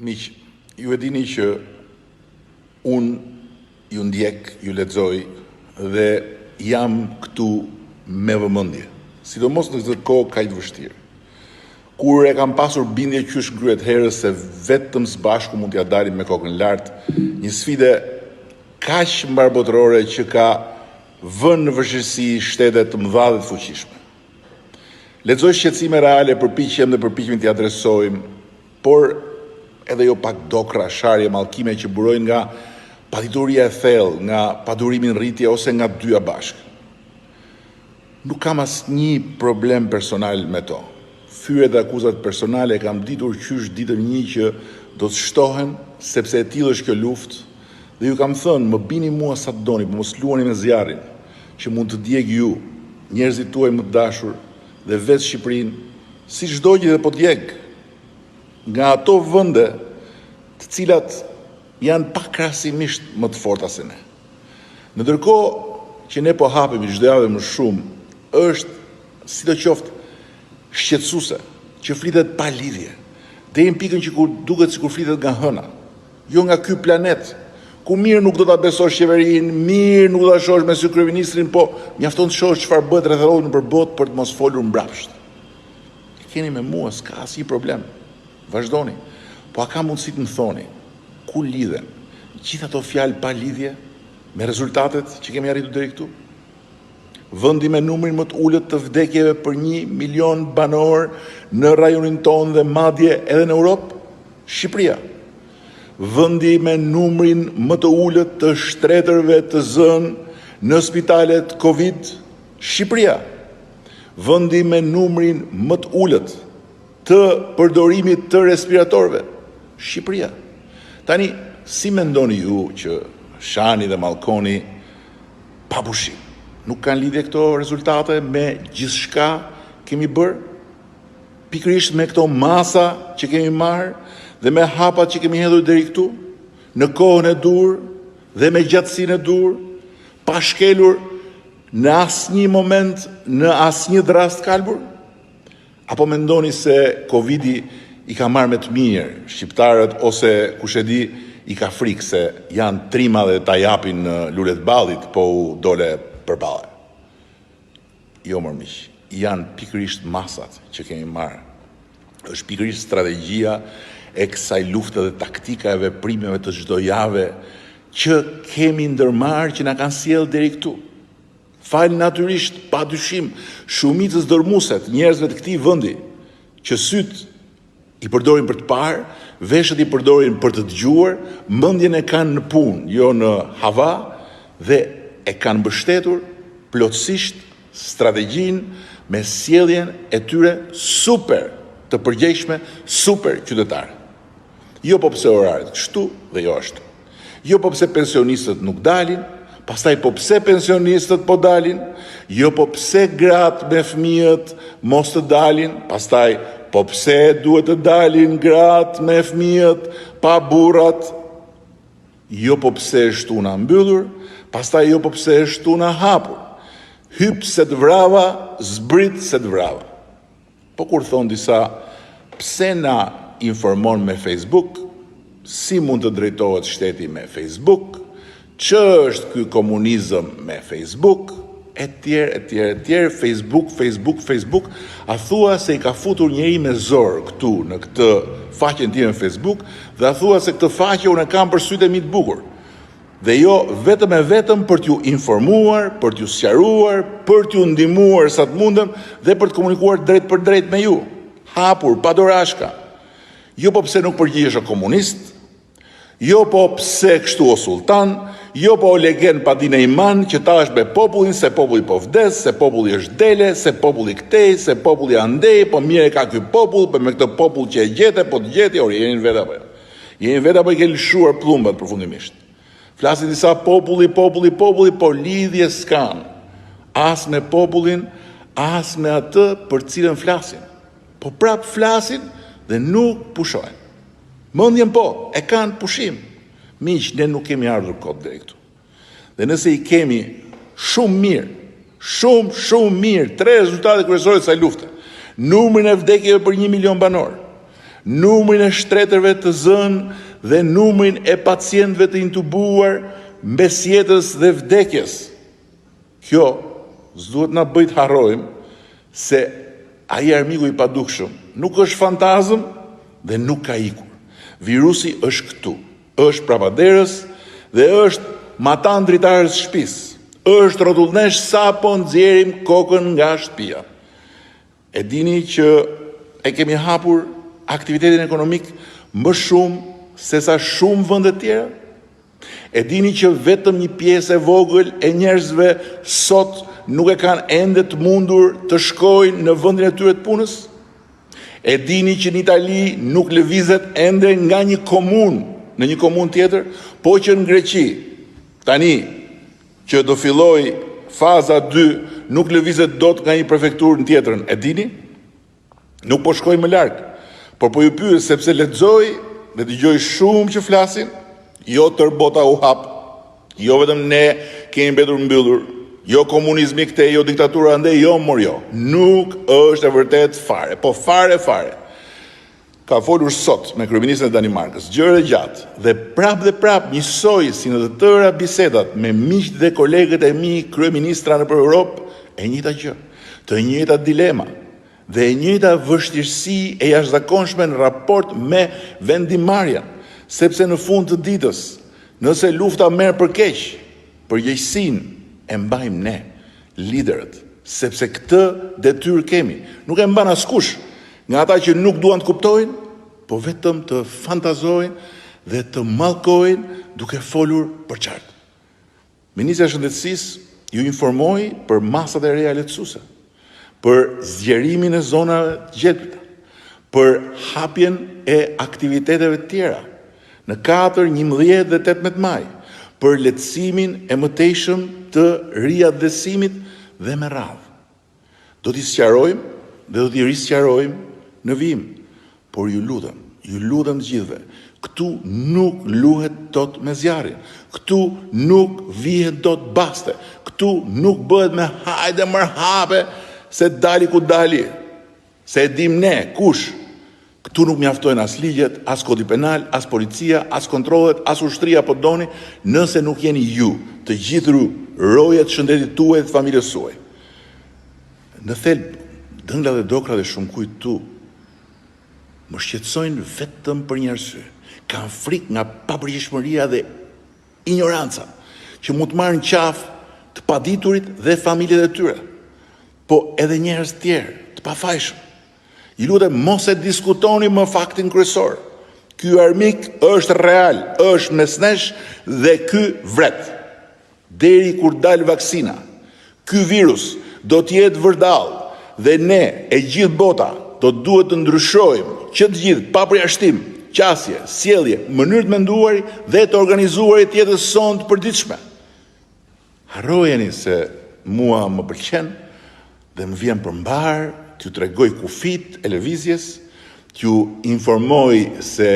Miq, ju e dini që unë ju ndjek, ju lexoj dhe jam këtu me vëmendje, sidomos në këtë kohë kaq të vështirë, kur e kam pasur bindje qysh ngryhet herës se vetëm së bashku mund t'ja dalim me kokën lart, një sfide kaq mbarbotërore që ka vënë në vështirësi shtete të mëdha dhe të fuqishme. Lexoj shqetësime reale, përpiqem dhe përpiqemi t'i adresojmë, por edhe jo pak dokra, sharje, mallkime që burojnë nga padituria e thellë, nga padurimi në rritje ose nga dyja bashkë. Nuk kam asnjë problem personal me to. Fyret dhe akuzat personale kam ditur qysh ditën një që do të shtohen, sepse e tillë është kjo luftë, dhe ju kam thënë, më bini mua sa të doni, por mos luani me zjarrin, që mund të djeg ju, njerëzit tuaj më të dashur, dhe vetë Shqipërinë, si çdo gjë dhe po djeg, nga ato vende të cilat janë pakrahasimisht më të forta se ne. Në ndërkohë që ne po hapemi çdo javë më shumë, është sidoqoftë shqetësuese që flitet pa lidhje, deri në pikën që duket sikur flitet nga hëna, jo nga ky planet, ku mirë nuk do ta besosh qeverinë, mirë nuk do ta shohësh me sy kryeministrin, po mjafton të shohësh çfarë bëhet rreth rreth nëpër botë për të mos folur mbrapsht. Keni me mua, s'ka asnjë problem. Vazhdoni. Po a ka mundësi të më thoni ku lidhen gjithë ato fjalë pa lidhje me rezultatet që kemi arritur deri këtu? Vendi me numrin më të ulët të vdekjeve për 1 milion banor në rajonin tonë dhe madje edhe në Europë, Shqipëria. Vendi me numrin më të ulët të shtretërve të zënë në spitalet Covid, Shqipëria. Vendi me numrin më të ulët të përdorimit të respiratorëve, Shqipëria. Tani, si mendoni ju që Shani dhe Mallkoni, pa pushim, nuk kanë lidhje këto rezultate me gjithçka kemi bërë? Pikërisht me këto masa që kemi marrë dhe me hapat që kemi hedhur deri këtu, në kohën e dur dhe me gjatësinë e dur, pa shkelur në asnjë moment, në asnjë drast kalbur? Apo mendoni se Covidi i ka marrë me të mirë shqiptarët ose kush e di i ka frikë se janë trima dhe ta japin në lulet ballit, po u dole përballë? Jo, mor miq, janë pikërisht masat që kemi marrë. Është pikërisht strategjia e kësaj lufte dhe taktika e veprimeve të çdo jave që kemi ndërmarrë që na kanë sjellë deri këtu. Falë natyrisht, pa dyshim, shumicës dërmuset, njerëzve të këtij vendi, që syt i përdorin për të parë, veshët i përdorin për të dëgjuar, mendjen e kanë në punë, jo në hava, dhe e kanë mbështetur plotësisht strategjinë me sjelljen e tyre super të përgjegjshme, super qytetare. Jo po pse oraret kështu dhe jo ashtu. Jo po pse pensionistët nuk dalin, pastaj po pse pensionistët po dalin, jo po pse gratë me fëmijët mos të dalin, pastaj po pse duhet të dalin gratë me fëmijët pa burrat, jo po pse është shtuna mbyllur, pastaj jo po pse është shtuna hapur. Hyp se të vrava, zbrit se të vrava. Po kur thonë disa, pse na informon me Facebook, si mund të drejtohet shteti me Facebook, që është ky komunizëm me Facebook, e tjerë, Facebook, a thua se i ka futur njëri me zor këtu në këtë faqen time në Facebook, dhe a thua se këtë faqe unë e kam për sytë e mi të bukur. Dhe jo vetëm e vetëm për t'ju informuar, për t'ju sqaruar, për t'ju ndihmuar sa të mundem dhe për të komunikuar drejt për drejt me ju, hapur, pa dorashka. Jo po pse nuk përgjigjesh o komunist, jo po pse kështu o sultan, jo po o legend pa dine iman që ta është me popullin, se populli po vdes, se populli është dele, se populli këtej, se populli andej, po mire ka ky popull, po me këtë popull që e gjete, po të gjeti, or jeni në veta po. Jeni veta po i ke lëshuar plumbat përfundimisht. Flasin disa populli, po lidhje s'kan. As me popullin, as me atë për cilën flasin. Po prap flasin dhe nuk pushojnë. Mendjen po, e kanë pushim. Miq, ne nuk kemi ardhur kot deri këtu. Dhe nëse i kemi shumë mirë, shumë mirë, 3 rezultate kryesore të kësaj lufte. Numrin e vdekjeve për 1 milion banor. numrin e shtretërve të zënë dhe numrin e pacientëve të intubuar mbes jetës dhe vdekjes. Kjo s'duhet na bëjt harrojmë se ai armiku i padukshëm nuk është fantazëm dhe nuk ka ikur. Virusi është këtu, është prapaderës dhe është matan dritarës shtëpisë. Është rrotullnesh sapo nxjerrim kokën nga shtëpia. E dini që e kemi hapur aktivitetin ekonomik më shumë se sa shumë vende tjera? E dini që vetëm një pjesë e vogël e njerëzve sot nuk e kanë ende të mundur të shkojnë në vendin e tyre të punës? E dini që në Itali nuk lëvizet ende nga një komunë në një komunë tjetër, po që në Greqi, tani që do filloj faza 2, nuk lëvizet dot nga një prefekturë në tjetrën, e dini? Nuk po shkoj më larg, por po ju pyes sepse lexoj dhe dëgjoj shumë që flasin, jo tër bota u hap, jo vetëm ne kemi mbetur mbyllur, jo komunizmi këtej, jo diktatura ande, jo mor jo. Nuk është e vërtet fare, po fare. Ka folur sot me kryeministrin e Danimarkës, gjëre gjatë, dhe prap njësoj si në të tëra bisedat me miqt dhe kolegët e mi kryeministra nëpër Europë, e njëjta gjë, të njëjta dilema dhe e njëjta vështirësi e jashtëzakonshme në raport me vendimarrjen, sepse në fund të ditës, nëse lufta merr për keq, përgjegjësinë e mbajmë ne, liderët, sepse këtë detyrë kemi. Nuk e mban askush nga ata që nuk duan të kuptojnë, po vetëm të fantazojnë dhe të mallkojnë duke folur për qartë. Ministri i Shëndetësisë ju informoi për masat e reja lehtësuese, për zgjerimin e zonave të gjelbërta, për hapjen e aktiviteteve të tjera në 4, 11 dhe 18 maj, për lehtësimin e mëtejshëm të riadhesimit dhe me radhë. Do t'i sqarojmë dhe do t'i risqarojmë në vijim, por ju lutem të gjithëve, këtu nuk luhet dot me zjarrin, këtu nuk vihet dot baste, këtu nuk bëhet me hajde mërhape se dali ku dali, se e dim ne, kush. Këtu nuk mjaftojnë as ligjet, as kodi penal, as policia, as kontrollet, as ushtria po doni, nëse nuk jeni ju, të gjithë rojet shëndetit tuaj dhe familjes suaj. Në thelb, dëngla dhe dokra dhe shumkujt tu, më shqetësojnë vetëm për një arsye. Kanë frikë nga papërgjeshmëria dhe ignoranca, që mund të marrin qafë të paditurit dhe familjet e tyre, po edhe njerëz tjerë, të pafajshëm. I lutem mos e diskutoni më faktin kryesor. Ky armik është real, është mes nesh dhe ky vret. Deri kur dal vaksina, ky virus do të jetë vërdall dhe ne e gjithë bota do duhet të ndryshojmë që të gjithë pa përjashtim, qasje, sjellje, mënyrë të menduari dhe të organizuarit të jetës sonë të përditshme. Harrojeni se mua më pëlqen dhe më vjen përmbar t'ju tregoj kufit e lëvizjes, t'ju informoj se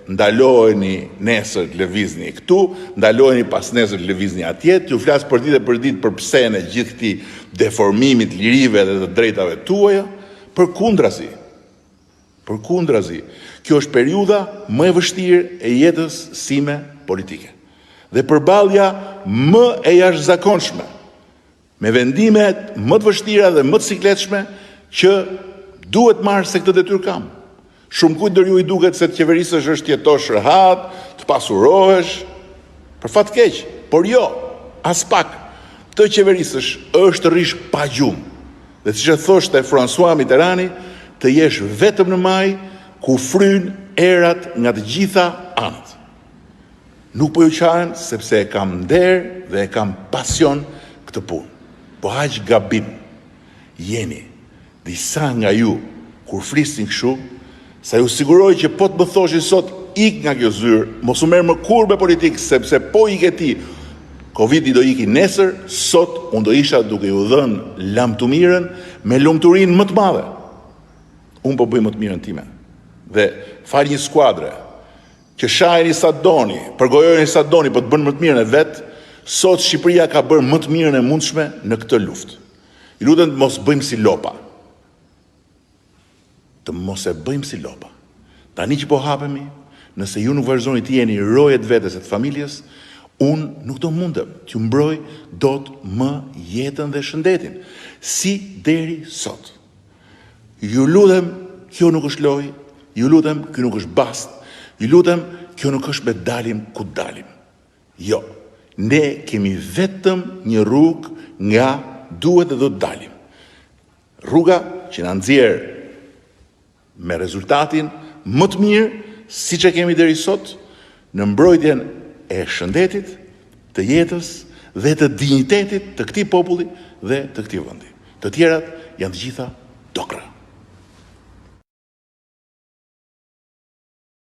ndaloheni nesër të lëvizni këtu, ndaloheni pas nesër të lëvizni atje, t'ju flas për ditë për pse në gjithë këtij deformimit lirive dhe të drejtave tuaja, përkundrazi. Kjo është periudha më e vështirë e jetës sime politike. Dhe përballja më e jashtëzakonshme, me vendimet më të vështira dhe më të sikletshme që duhet marrë se këtë detyrë kam. Shumë kujt ndër ju i duket se të qeverisësh është jetosh rehat, të pasurohesh, për fat keq, por jo, as pak. Të qeverisësh është rish pa gjumë. Dhe siç e thoshte François Mitterrandi, të jesh vetëm në maj ku fryn erat nga të gjitha anët. Nuk po ju qaren sepse e kam nder dhe e kam pasion këtë punë. Po aq gabim jeni disa nga ju, kur flisnin kështu, sa ju siguroj që po të më thoshin sot, ik nga kjo zyrë, mos u merr më kurrë me politikë, sepse po ik e ti, Covidi do iki nesër, sot unë do isha duke ju dhënë lamtumirën me lumturinë më të madhe. Unë po bëj më të mirën time. Dhe fal një skuadre, që shajeni sa doni, përgojojeni sa doni, po të bënë më të mirën e vetë, sot Shqipëria ka bërë më të mirën e mundshme në këtë luftë. I lutem të mos bëjmë si lopa. Tani që po hapemi, nëse ju nuk vazhdoni të jeni rojet vetes e të familjes, unë nuk do mundem t'ju mbroj dot më jetën dhe shëndetin, si deri sot. Ju lutem, kjo nuk është lojë, ju lutem, kjo nuk është bast, ju lutem, kjo nuk është me dalim ku dalim. Jo, ne kemi vetëm një rrugë nga duhet dhe do të dalim. Rruga që na nxjerr me rezultatin më të mirë, siç e kemi deri sot, në mbrojtjen e shëndetit, të jetës dhe të dinjitetit të këtij populli dhe të këtij vendi. Të tjerat janë të gjitha dokra.